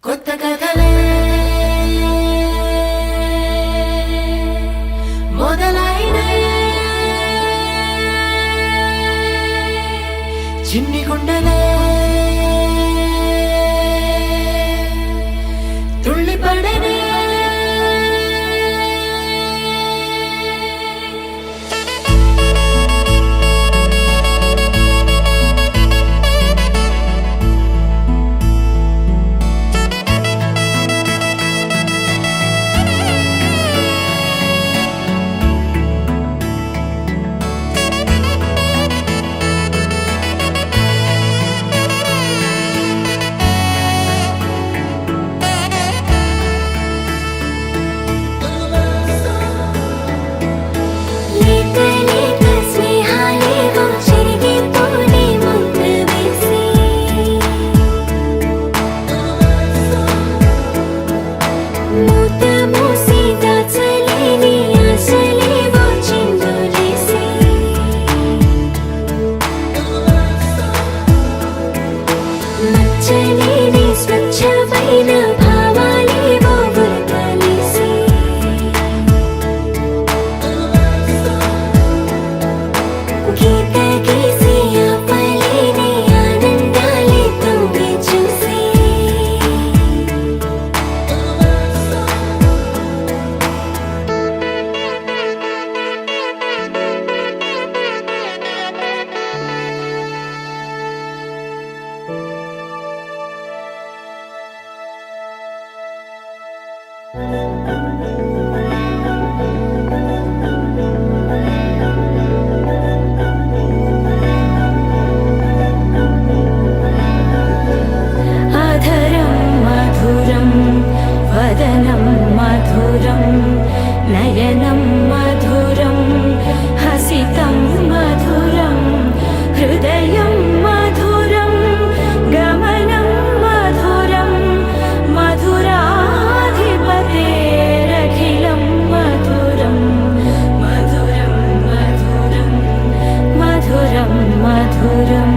కొత్త కథలే మొదలైనయే చిన్ని గుండెలే తుళ్ళిపడనే నయనం మధురం హసితం మధురం హృదయం మధురం గమనం మధురం మధురాధిపతేరఖిలం మధురం మధురం మధురం మధురం మధురం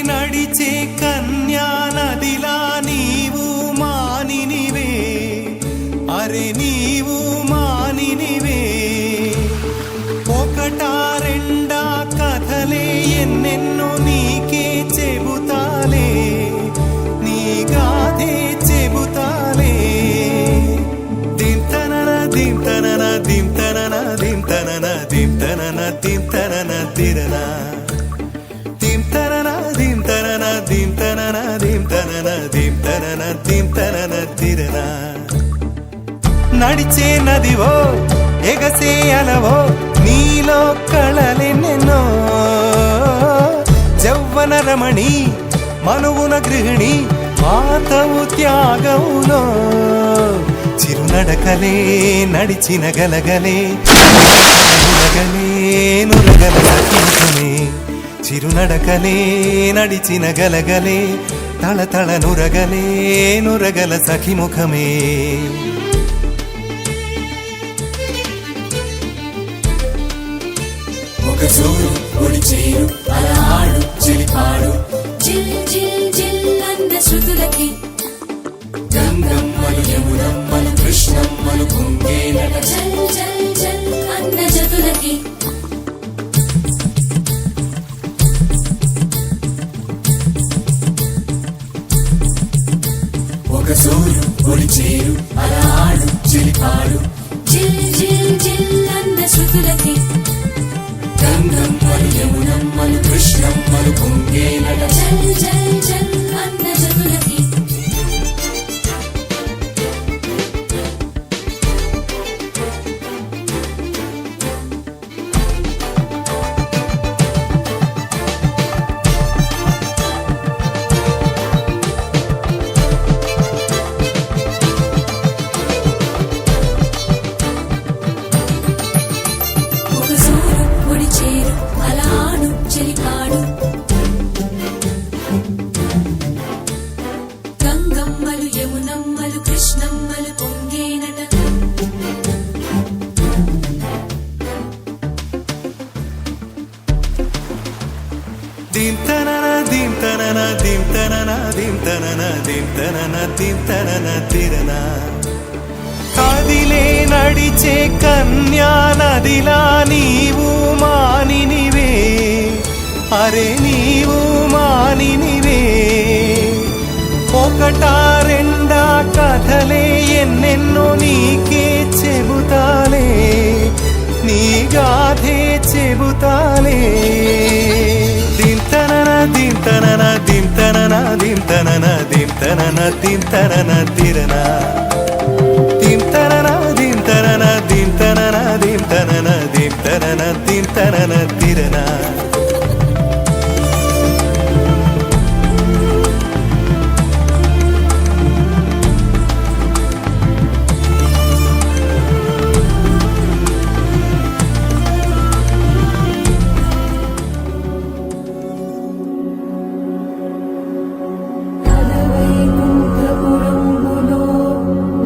నడిచే కన్యా నదిలా నీవు మానినివే అరే నీవు మానినివే ఒకటా రెండా కథలే ఎన్నెన్నో నీకే చెబుతాలే నీ గాథే చెబుతాలే దింతనన దింతనన దింతనన దింతనన దింతనన దింతనన తిరనా నడిచే నదివో ఎగసే అలవో నీలో కళలెన్నెన్నో జవ్వన రమణి మనువున గృహిణి మాతవు త్యాగములో చిరునడకలే నడిచిన గలగలే నురగలే నురగల సఖీముఖమే చిరునడకలే నడిచిన గలగలే తళతళ నురగలే నురగల సఖిముఖమే ఒక జోరు ఒడి చేరు అలా ఆడు చెలిపాడు జిల్ జిల్ జిల్ అన్న శృతులకి గంగమ్మలు యమునమ్మలు కృష్ణమ్మలు కుంగేనట జల్ జల్ జల్ అన్న జతులకి ఒక జోరు ఒడి చేరు అలా ఆడు చెలిపాడు జిల్ జిల్ జిల్ అన్న శృతులకి గంగమ్మలు యమునమ్మలు కృష్ణమ్మలు కుంగేనట జల్ జల్ జల్ అన్న జతులకి ఒక సూరు పొడి చేరు అలా ఆడు చెలిపాడు గంగమ్మలు యమునమ్మలు కృష్ణమ్మలు పొంగేనట దింతనన దింతనన దింతనన దింతనన దింతనన దింతనన తిరన కదిలే నడిచే కన్యా నదిలా నీవు మానినివే అరే నీవు మానినివే ఒకటా రెండా కథలే ఎన్నెన్నో నీకే చెబుతాలే నీ గాథే చెబుతాలే దింతనన దింతనన దింతనన దింతనన దింతనన దింతనన తిరన దింతనన దింతనన దింతనన దింతనన దింతనన దింతనన తిరన వైకుంఠపురంబులో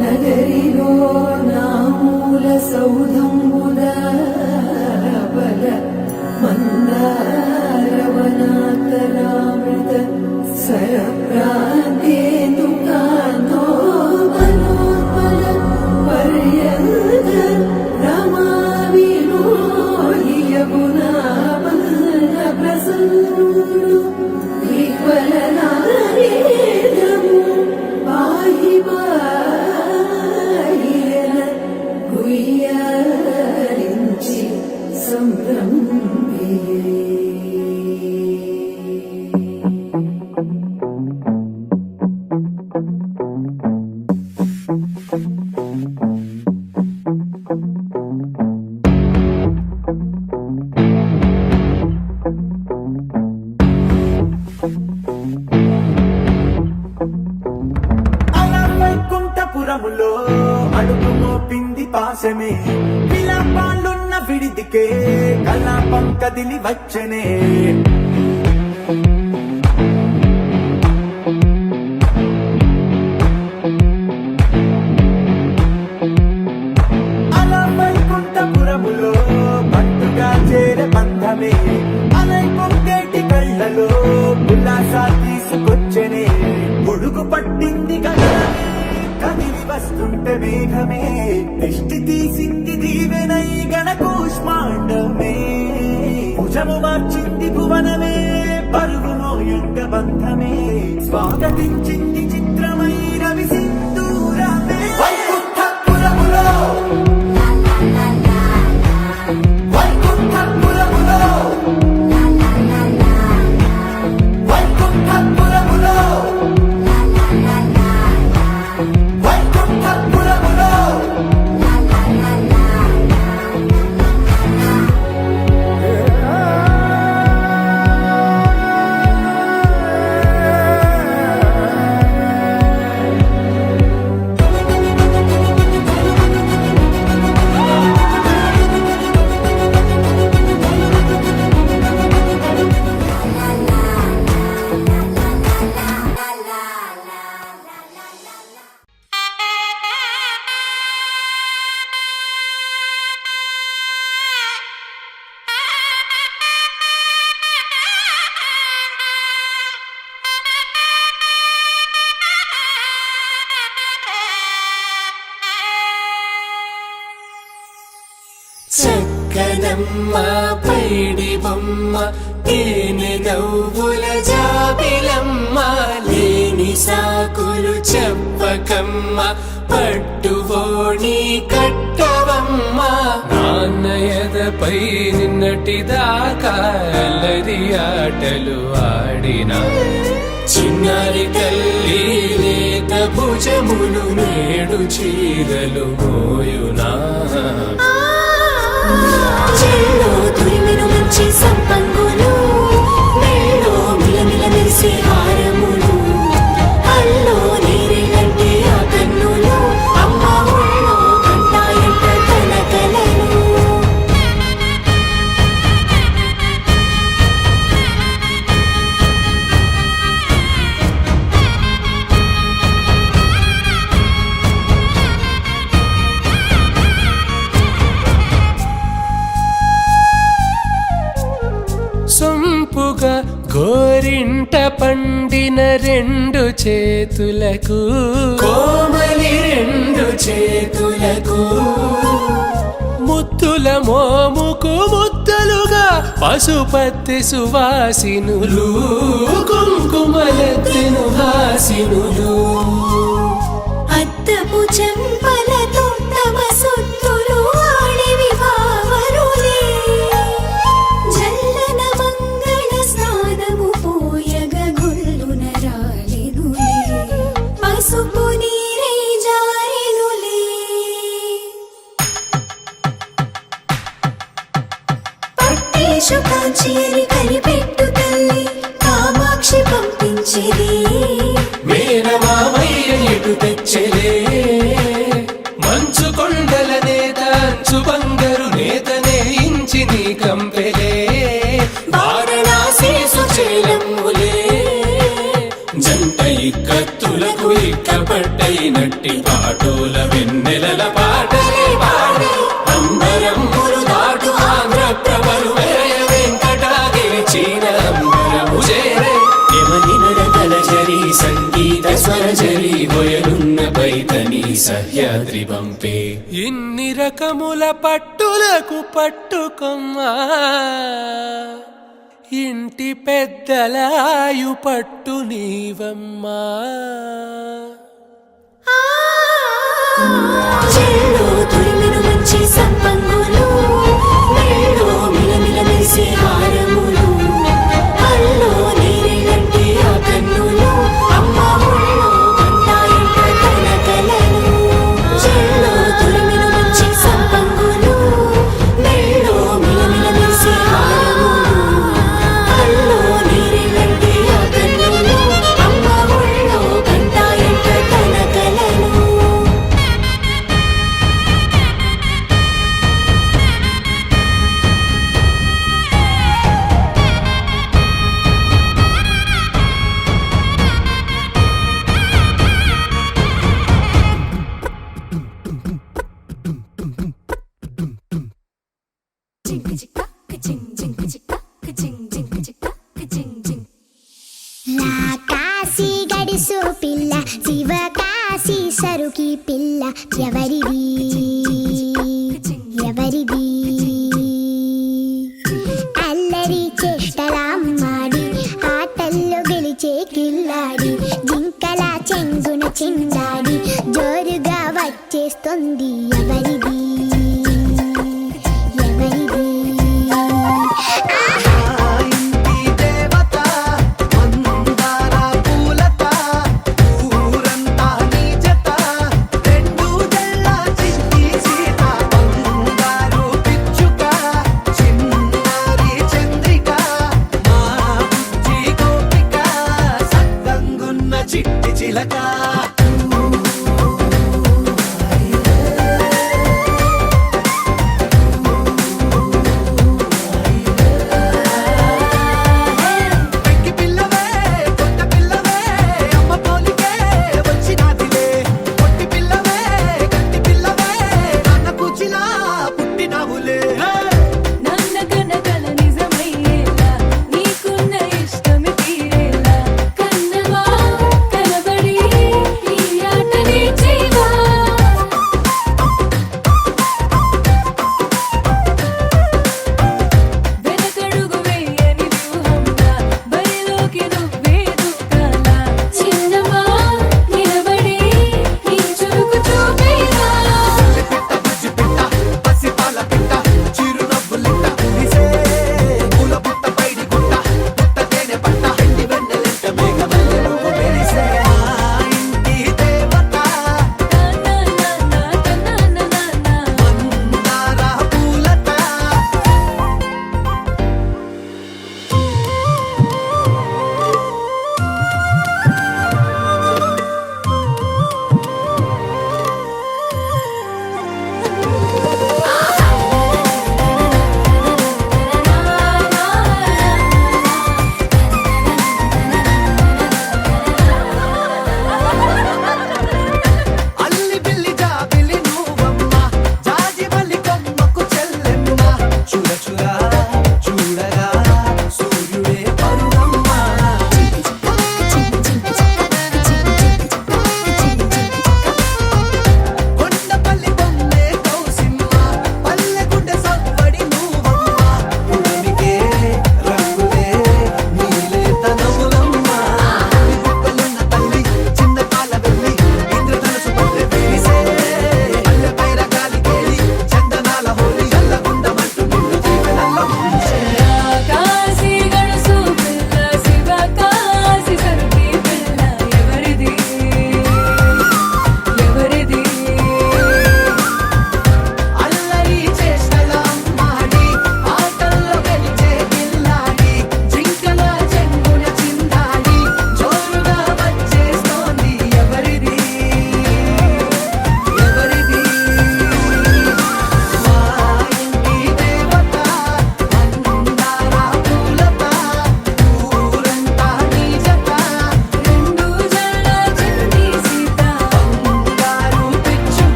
నగరిలో నామూల సౌధంబుల బల మందారవనాకరామృత సరప్రాంతేందుకాంతో మనోబల పర్యంత రమావినోలియమునా బల ప్రసన్నుడు విఫలనారేదము పాహి పాహియన గుయ్యారించి సంభ్రమే అలా వైకుంఠపురములో అడుగు మోపింది పాశమే విలాపాలున్న విడిదికే కలాపం కదిలి వచ్చనే అలా వైకుంఠపురములో పట్టుగా చేరే బంధమే అలై పొంగేటి కళ్ళలో ఉల్లాసా తీసుకొచ్చనే పొడుగు పట్టింది గగనమే కదిలి వస్తుంటే మేఘమే దృష్టి తీసింది దీవెనై గణకూష్మాండమే భుజము మార్చింది భువనమే పరుగు మోయంగ బంధమే స్వాగతించింది చిత్రమై రవి సింధూరమే వైకుంఠపురములో వైకుంఠపురములో వైకుంఠపురములో వైకుంఠపురములో చక్కనమ్మ పైడి బొమ్మ తేనె నవ్వుల జాబిలమ్మ లేని సాకులు చెప్పకమ్మ పట్టువోణి కట్టవమ్మ నాన్నయదపై నిన్నటిదాకా అల్లరి ఆటలు ఆడినా చిన్నారి తల్లి లేత భుజములు నేడు చీరలు మోయునా చెల్లో తురిమిను మంచి సంపంగులు మెళ్ళో మిలమిల మెరిసే హారములు అల్లో నీరేలంటే ఆ కన్నులు అమ్మ ఒళ్ళో కంటాయంట తన కలలు సొంపుగా గోరింట పండిన రెండు చేతులకు కోమలి రెండు చేతులకు ముత్తుల మోముకు ముద్దలుగా పశుపతి సువాసినులు కుంకుమలెత్తెను హాసినులు అద్దపు చెంపలతో తమ సొత్తులు ఆడివి భావరులే జల్లన మంగళ స్నానము పోయగ గుళ్ళున రాలెనులే పసుపు నీరై జారెనులే పట్టేశు కాంచేరి కలిపెట్టు తల్లి కామాక్షి పంపించిది మేనమామయ్య ఎటు తెచ్చలే మంచు కొండల నేత అంచు బంగారు నేతనే ఇంచి నీ కంపెలే వారణాసి సుచేలమ్ములే జంట ఇక్కత్తులకు ఇక్కపట్టైనట్టి పాటోల వెన్నెలల పాటలే పాడే అంబరమ్ములు దాటు ఆంధ్ర ప్రభలు వేయ వెంకటాగిరి చీన అంబరము చేరే యమని నడకల జరి సంగీత స్వరజరి బొయలున్న పైతని సహ్యాద్రి పంపే ఇన్ని రకముల పట్టులకు పట్టుకొమ్మా ఇంటి పెద్దలాయు పట్టు నీవమ్మా చెల్లో తురిమిను మంచి సంపంగులు మెళ్ళో మిలమిల మెరిసే హారములు అల్లో నీరేలంటే ఆ కన్నులు అమ్మ ఒళ్ళో కంటాయంట తన కలలు చెల్లో తురిమిను మంచి సంపంగులు మెళ్ళో మిలమిల మెరిసే హారములు అల్లో నీరేలంటే ఆ కన్నులు అమ్మ ఒళ్ళో కంటాయంట తన కలలు కాశీ గడిసు పిల్ల శివ కాశీ సరుకి పిల్ల ఎవరిది ఎవరిది అల్లరి చేష్టలామ్మాడి ఆటల్లో గెలిచే కిల్లాడి జింకల చెంగున చిందాడి జోరుగా వచ్చేస్తుంది ఎవరిది ఎవరిది ఇంటి దేవత మందార పూలత ఊరంతా నీ జత రెండు జల్ల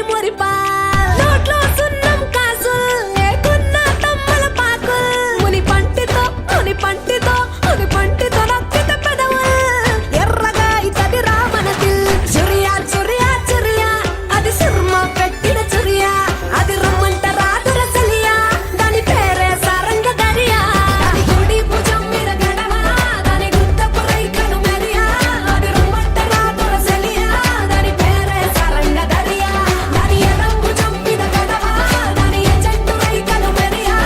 మురిపా నోట్లో సున్నం కాసుల్ లేకున్న తమ్మల పాకుల్ ముని పంటితో నొక్కిత పెదవుల్ ఎర్రగా ఇతది రామనదిల్ చురియా అది సిర్మ పెట్టిన చురియా అది రమ్మంట రాదుర సలియా దాని పేరే సారంగ దరియా దాని గుడి భుజం మీద గడవ దాని గుత్తపు రైకను మెరియా అది రమ్మంట రాదుర సలియా దాని పేరే సారంగ దరియా దాని ఎడం భుజం మీద గడవ దాని ఎజెంటు రైకను మెరియా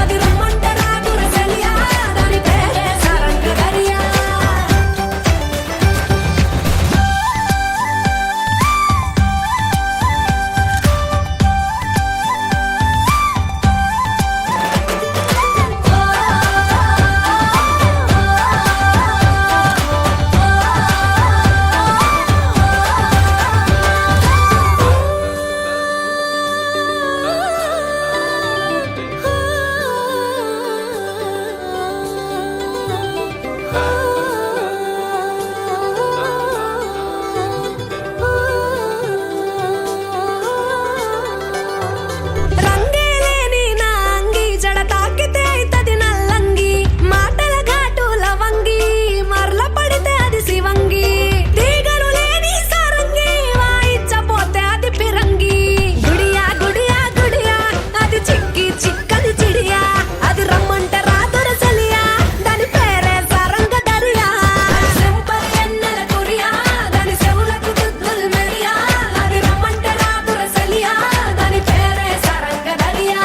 అది రమ్మంట రాదుర సలియా దాని పేరే సారంగ దరియా రంగేలేని నా అంగి జడ తాకితే అయితది నల్లంగి మాటల ఘాటు లవంగి మరల పడితే అది శివంగి తీగలు లేని సారంగి వాయించపోతే అది పిరంగి గుడియా అది చిక్కని చిడియా అది రమ్మంట రాదుర సలియా దాని పేరే సారంగ దరియా సెంపర్ ఎన్నెల కురియా దాని చెవులకు దుద్దులు మెరియా అది రమ్మంట రాదుర సలియా దాని పేరే సారంగ దరియా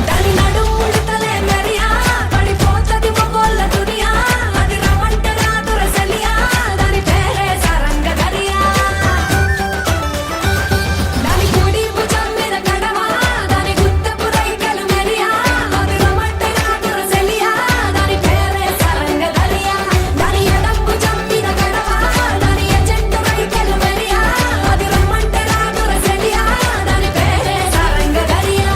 దాని నడుముడితలే మెరియా పడిపోతది మొగోళ్ళ దునియా అది రమ్మంట రాదుర సలియా దాని పేరే సారంగ దరియా దాని కుడి భుజం మీద గడవ దాని గుత్తపు రైకలు మెరియా అది రమ్మంట రాదుర సలియా దాని పేరే సారంగ దరియా దాని ఎడం భుజం మీద గడవ దాని ఎజెంటు రైకలు మెరియా అది రమ్మంట రాదుర సలియా దాని పేరే సారంగ దరియా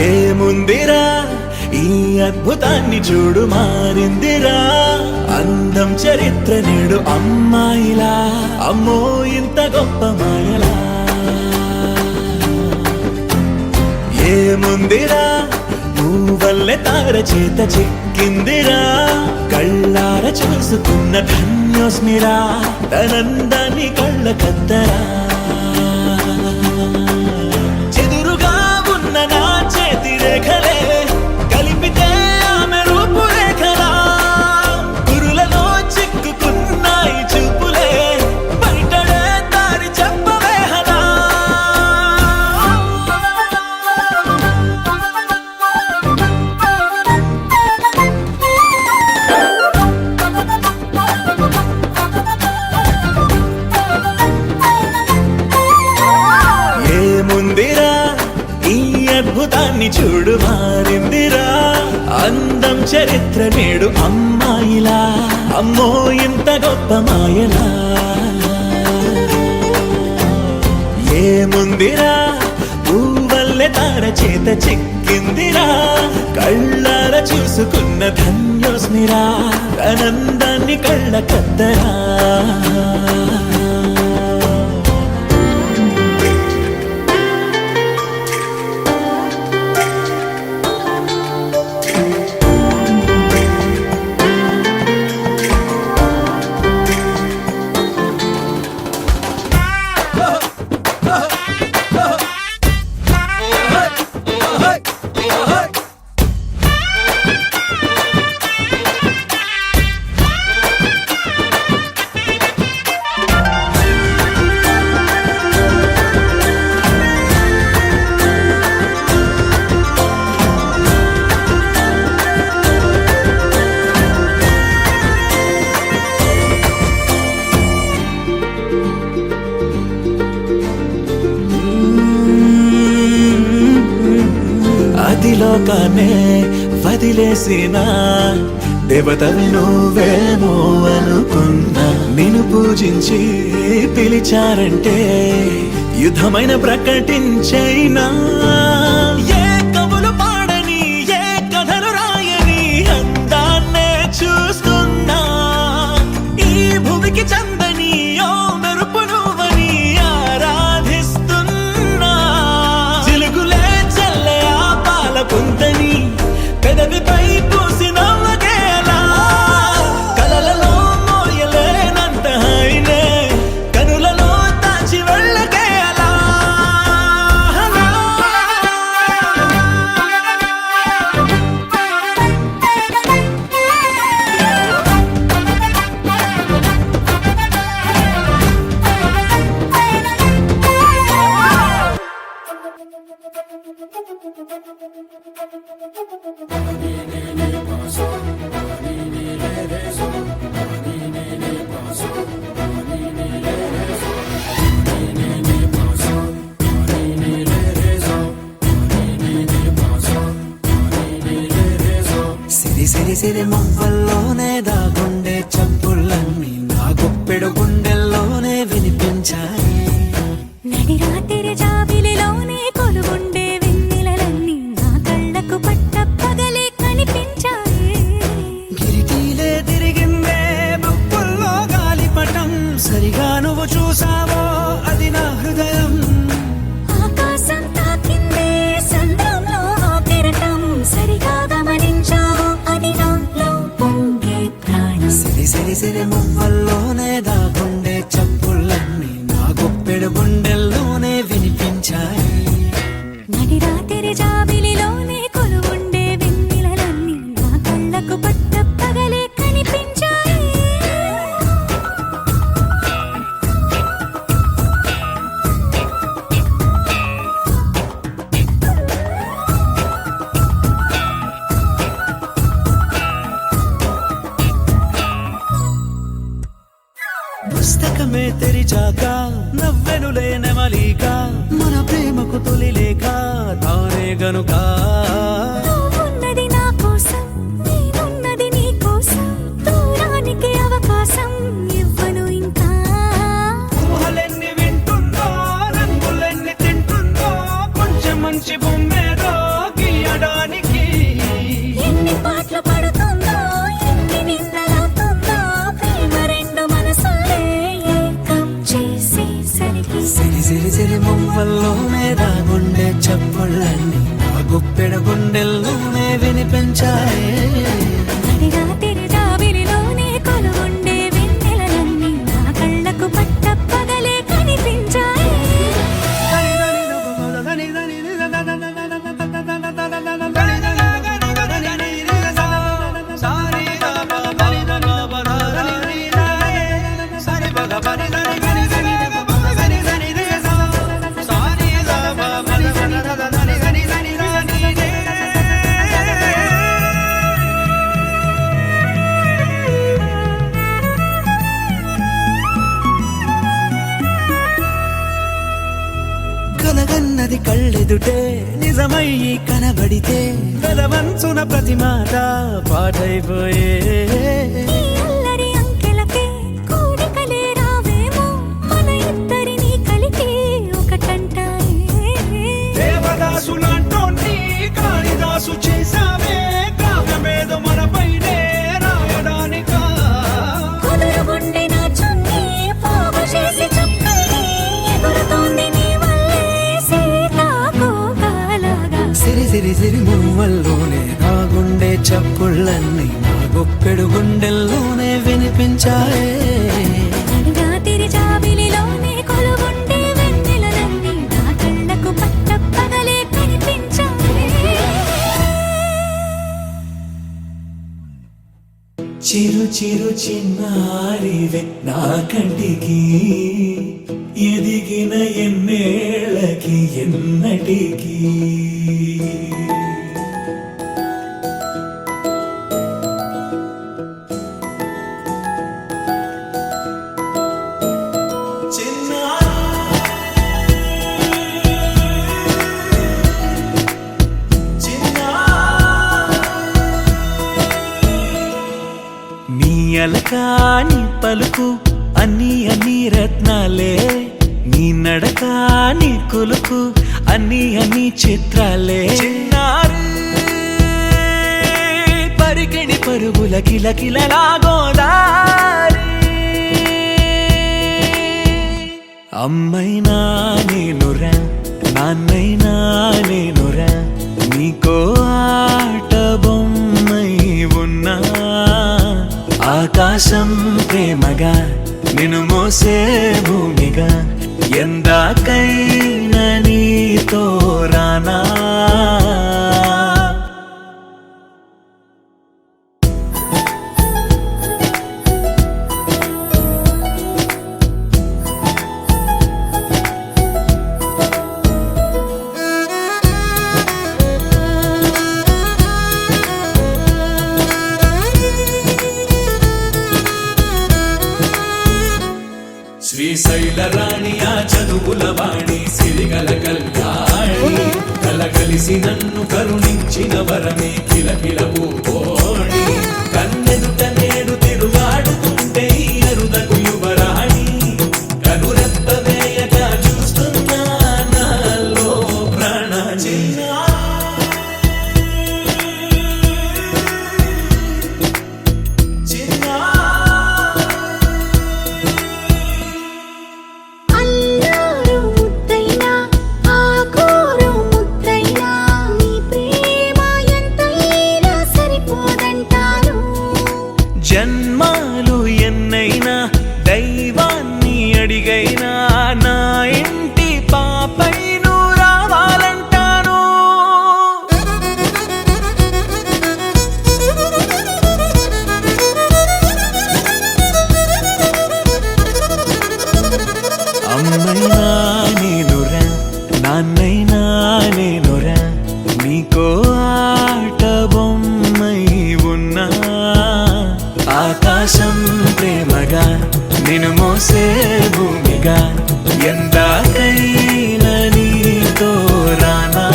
ఏముందిరా ఈ అద్భుతాన్ని చూడు మారిందిరా అందం చరిత్ర నేడు అమ్మాయిలా అమ్మో ఇంత గొప్ప మాయలా ఏముందిరా నువ్వల్లే తార చేత చిక్కిందిరా కళ్ళార చూసుకున్న ధన్యోస్మిరా తనందాన్ని కళ్ళ కద్దరా చెదురుగా ఉన్న నా చేతి రేఖలే కలిపితే ఆమె రూపురేఖలా గురులలో చిక్కుకున్నాయి చూపులే బయటడే దారి చెప్పవేహలా ఏముందిరా ఈ అద్భుతాన్ని చూడు మారిందిరా అందం చరిత్ర నేడు అమ్మాయిలా అమ్మో ఇంత గొప్ప మాయలా ఏముందిరా పువ్వల్లె తార చేత చిక్కిందిరా కళ్ళార చూసుకున్న ధన్యోస్మిరా ఆనందాన్ని కళ్ళ కద్దరా లోకాన్నే వదిలేసిన దేవతవి నువ్వేమో అనుకున్నా నిన్ను పూజించి పిలిచారంటే యుద్ధమైన ప్రకటించైనా ఏ కవులు పాడని ఏ కథలు రాయని అందాన్నే చూస్తున్నా ఈ భూమికి చందని ఓ మెరుపు నువ్వని ఆరాధిస్తున్నా చిలుగులే చల్లే ఆ పాల పుంతని పెదవిపై పూసి నవ్వగేలా కలలలో మోయలేనంత హాయినే కనులలో దాచి వెళ్ళగేలా సిరి సిరి సిరి మొవ్వల్లోనే దాగుండే చప్పుళ్ళన్నీ నా గుప్పెడు గుండెల్లోనే వినిపించాయి. నడిరాత్రి జాబిలిలోనే కొలువుండే వెన్నెలలన్నీ నా కళ్ళకు పట్టపగలే కనిపించాయి. కిరికీలే తిరిగిందే బుక్కుల్లో గాలిపటం సరిగా నువ్వు చూసావో అది నా హృదయం. ఆకాశం తాకిందే సంద్రంలో ఆ కెరటం సరిగా గమనించావు అది నాలో పొంగే ప్రాణం. సిరి సిరి సిరి మొవ్వల్లోనే దాగుండే చప్పుళ్ళన్నీ నా గుప్పెడు గుండెల్లోనే వినిపించాయి. నడిరాత్రి జాబిలిలోనే కొలువుండే వెన్నెలలన్నీ నా కళ్ళకు పట్టపగలే కనిపించాయి. పుస్తకమే తెరిచాక నవ్వెనులే నెమలిక మన ప్రేమకు తొలి లేక తానే గనుక నువ్వున్నది నా కోసం నేనున్నది నీ కోసం దూరానికి అవకాశం ఇవ్వను ఇంకా. ఊహలెన్ని వింటుందో రంగులెన్ని తింటుందో కొంచెం మంచి బొమ్మేదో గీయడానికి. ఎన్ని పాటలు పడుతుందో ఎన్ని నిందలవుతుందో ప్రేమ రెండు మనసులే ఏకం చేసేసరికి. సిరి సిరి సిరి మొవ్వల్లోనే దాగుండే చప్పుళ్ళన్నీ నా గుప్పెడు గుండెల్లోనే వినిపించాయి. నడిరాత్రి జాబిలిలోనే కొలువుండే వెన్నెలలన్నీ నా కళ్ళకు పట్టపగలే కనిపించాయి. కలగన్నది కళ్ళెదుటే నిజమయ్యి కనబడితే వెలవంచున ప్రతి మాట పాటైపోయే. ఈ అల్లరి అంకెలకే కూడికలే రావేమో మన ఇద్దరిని కలిపి ఒకటంటాయే. దేవదాసులంటోని కాళిదాసు చేసావే కావ్యమేదో మనపైనే రాయడానికా. కుదురుగుండె నా చున్నీ పోగు చేసి చుక్కల్ని ఎగురుతోంది నీ వల్లే సీతాకోకలాగా. సిరి సిరి సిరి మువ్వల్లోనే దాగుండే చప్పుళ్ళన్నీ నా గుప్పెడు గుండెల్లోనే వినిపించాయే. నడిరాత్రి జాబిలిలోనే కొలువుండే వెన్నెలలన్నీ నా కళ్ళకు పట్టపగలే కనిపించాయి. చిరు చిరు చిన్నారివే నా కంటికి ఎదిగిన ఎన్నేళ్ళకి ఎన్నటికి చిన్నారి అలక నీ పలుకు అన్ని అన్ని రత్నాలే, నీ నడక నీ కొలుకు అన్ని అన్ని చిత్రాలే. చిన్నారి పరికిణి పరుగుల కిలకిలలా గోదారి, అమ్మైనా నేనురా నాన్నైనా నేనురా, నీకో ఆట బొమ్మై ఉన్నా. ఆకాశం ప్రేమగా నిన్ను మోసే భూమిగా, ఎందాకైనా నీతో రానా. శ్రీశైల రాణి ఆ చదువుల వాణి, సిరిగల కళ్యాణి, కలగలిసి నన్ను కరుణించిన వరమే కిలకిల పూకోణి. కన్నెదుట నేడు తిరుగాడుతుంటే ఈ అరుదకు యువరాణి, కనురెప్ప వేయక చూస్తున్నా నాలో ప్రాణ. అల్లారు ముద్దైనా ఆకోరు ముద్దైనా, నీ ప్రేమ ఎంతైనా సరిపోదంటాను. జన్మాలు ఎన్నైనా దైవాన్ని అడిగైనా, నా ఇంటి పాపై నువ్వు రావాలంటాను. అమ్మైనా నేనురా నాన్నైనా నేనురా, నీకో ఆట బొమ్మై ఉన్నా. ఆకాశం ప్రేమగా నిన్ను మోసే భూమిగా, ఎందాకైనా నీతో రానా.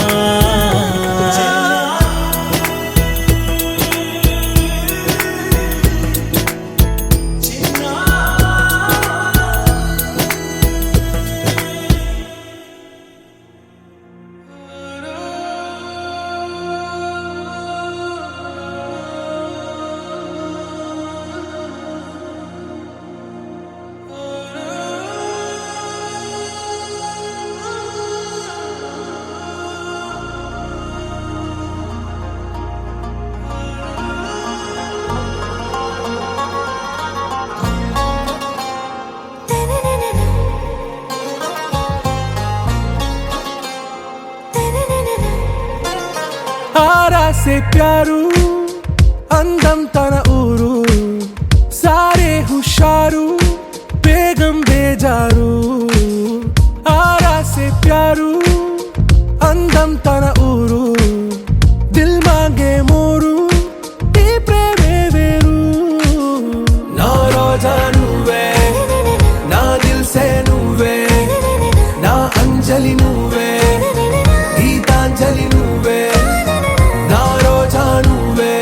ఆరా సే ప్యారు అందం తన ఊరు, సారే హుషారు బేగం బేజారు. ఆరా సే ప్యారు అందం తన ఊరు, దిల్ మాంగే మోరు ఈ ప్రేమే వేరు. నా రోజా నువ్వే, నా దిల్ సే నువ్వే, నా అంజలి నువ్వే, గీతాంజలి నువ్వే. నా రోజా నువ్వే,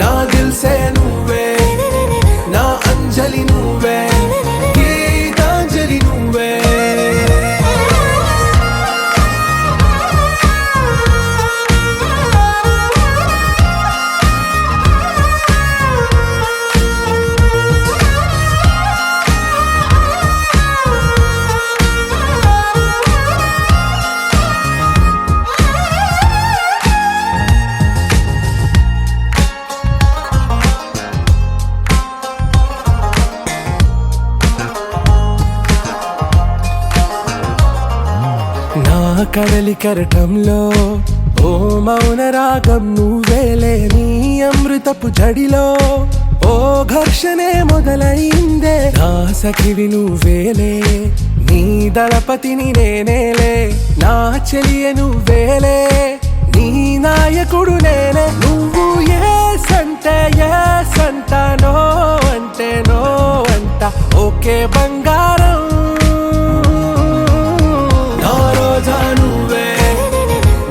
నా దిల్ సే నువ్వే, నా అంజలి నువ్వే, గీతాంజలి నువ్వే. నా కడలి కరటంలో ఓ మౌన రాగం నువ్వేలే, నీ అమృతపు జడిలో ఓ ఘర్షణే మొదలైందే. నా సఖివి నువ్వేలే, నీ దళపతిని నేనేలే, నా చెలియ నువ్వేలే, నీ నాయకుడు నేనే. నువ్వు ఏ సంట నో అంటే నో అంట, ఓకే బంగారం. నా రోజా నువ్వే,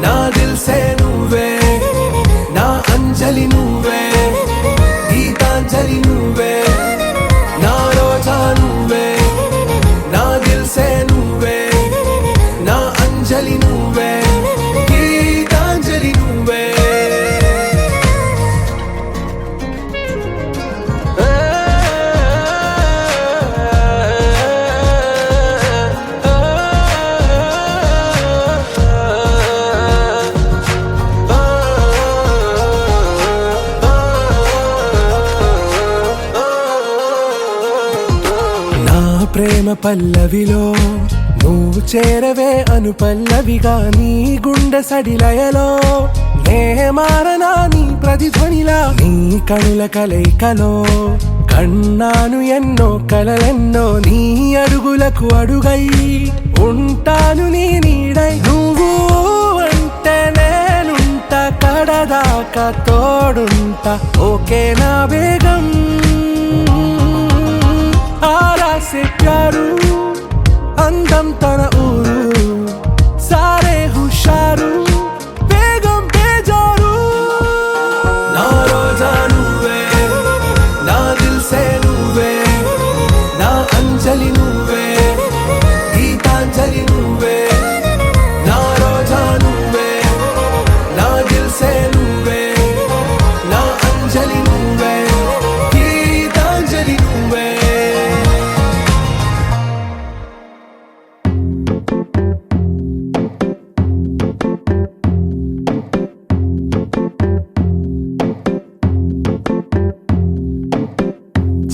నా దిల్ సే నువ్వే, నా అంజలి నువ్వే, గీతాంజలి నువ్వే. పల్లవిలో నువ్వు చేరవే అను పల్లవిగా నీ గుండె సడిలయలో నే మారనా నీ ప్రతిధ్వనిలా నీ కనుల కలయికలో కన్నాను ఎన్నో కలలెన్నో నీ అడుగులకు అడుగై ఉంటాను నీ నీడై నువ్వు అంటే నేనుంట కడదాకా తోడుంటా ఓకే నా బేగం आरा से प्यारू అందం తన ఊరు సారే హుషారు బేగం బేజారు నా రోజా నువ్వే నా దిల్ సే నువ్వే నా అంజలి నువ్వే గీతాంజలి నువ్వే నా రోజా నువ్వే నా దిల్ సే నువ్వే నా అంజలి నువ్వే గీతాంజలి నువ్వే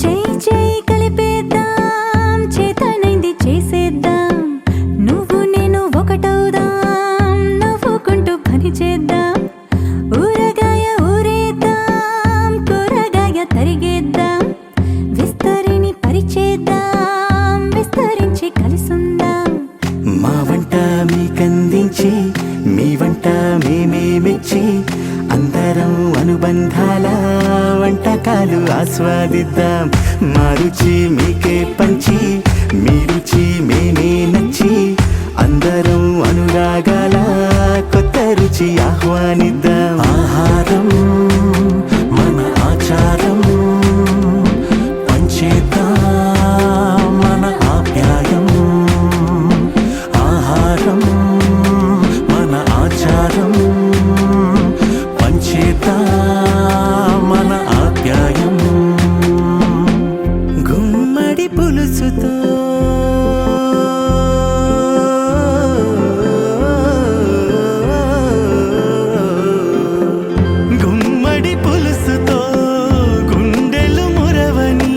చేయి చేయి కలిపేద్దాం చేతనైంది చేసేద్దాం నువ్వు నేను ఒకటవుదాం నవ్వుకుంటూ పని చేద్దాం ఊరగాయ ఊరేద్దాం కూరగాయ తరిగేద్దాం విస్తరిని పరిచేద్దాం విస్తరించి కలిసుందాం మా వంట మీకందించి మీ వంట మేమే మెచ్చి అందరం అనుబంధాల వంటకాలు ఆస్వాదిద్దాం మా రుచి మీకే పంచి మీ రుచి మేమే నచ్చి అందరం అనురాగాల కొత్త రుచి ఆహ్వానిద్దాం ఆహారం మన ఆచారం పంచేద్దాం మన ఆప్యాయం ఆహారం మన ఆచారం పంచేద్దాం మన ఆప్యాయం గుమ్మడి పులుసుతో గుమ్మడి పులుసుతో గుండెలు మురవని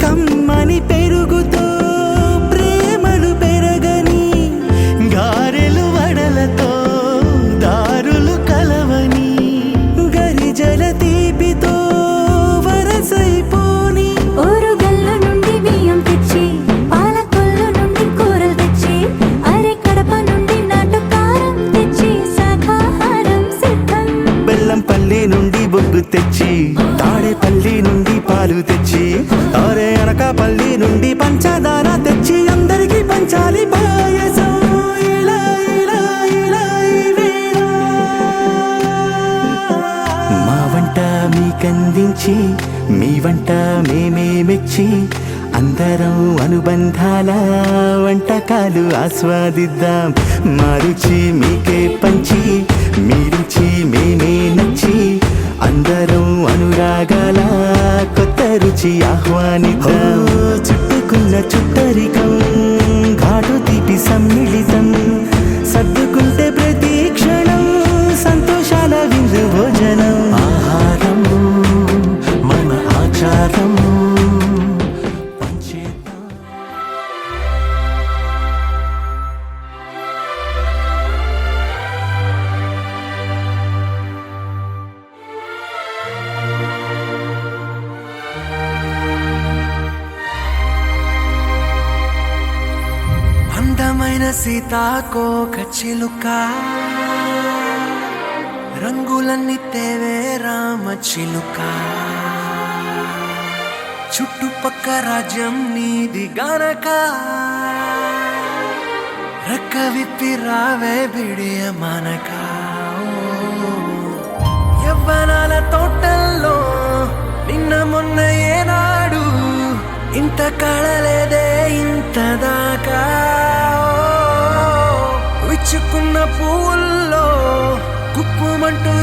కమ్మని పెరుగుతో ప్రేమలు పెరగని గారెలు వడలతో దారులు కలవని గరిజల తీపితో వరసైపోని ఊరుగల్లు నుండి బియ్యం తెచ్చి పాలకొల్లు నుండి కూరలు తెచ్చి అరే కడప నుండి నాటు కారం తెచ్చి శాఖాహారం సిద్ధం బెల్లంపల్లి నుండి బొగ్గు తెచ్చి తాడేపల్లి నుండి పాలు తెచ్చి అరే అనకాపల్లి నుండి పంచదార తెచ్చి అందరికీ పంచాలి పాయసం ఇలా ఇలా ఇలా ఈ వేళ. మా వంట మీకందించి మీ వంట మేమే మెచ్చి అందరం అనుబంధాల వంటకాలు ఆస్వాదిద్దాం మా రుచి మీకే పంచి మీ రుచి మేమే నచ్చి అందరం అనురాగాల కొత్త రుచి ఆహ్వానిద్దాం చుట్టుకున్న చుట్టరికం ఘాటు తీపి సమ్మిళితం సర్దుకుంటే ప్రతి క్షణం సంతోషాల విందు భోజనం ఆహారం మన ఆచారం పంచేద్దాం అందమైన సీతాకోక చిలుక రంగులన్నీ తేవే రామ చిలుక చుట్టుపక్క రాజ్యం నీది గనక రెక్క విప్పి రావే బిడియ మనక యవ్వనాల తోటల్లో నిన్న మొన్న ఏనాడు ఇంత కళలేదే ఇంత దాకా విచ్చుకున్న పువ్వుల్లో కుప్పుమంటూ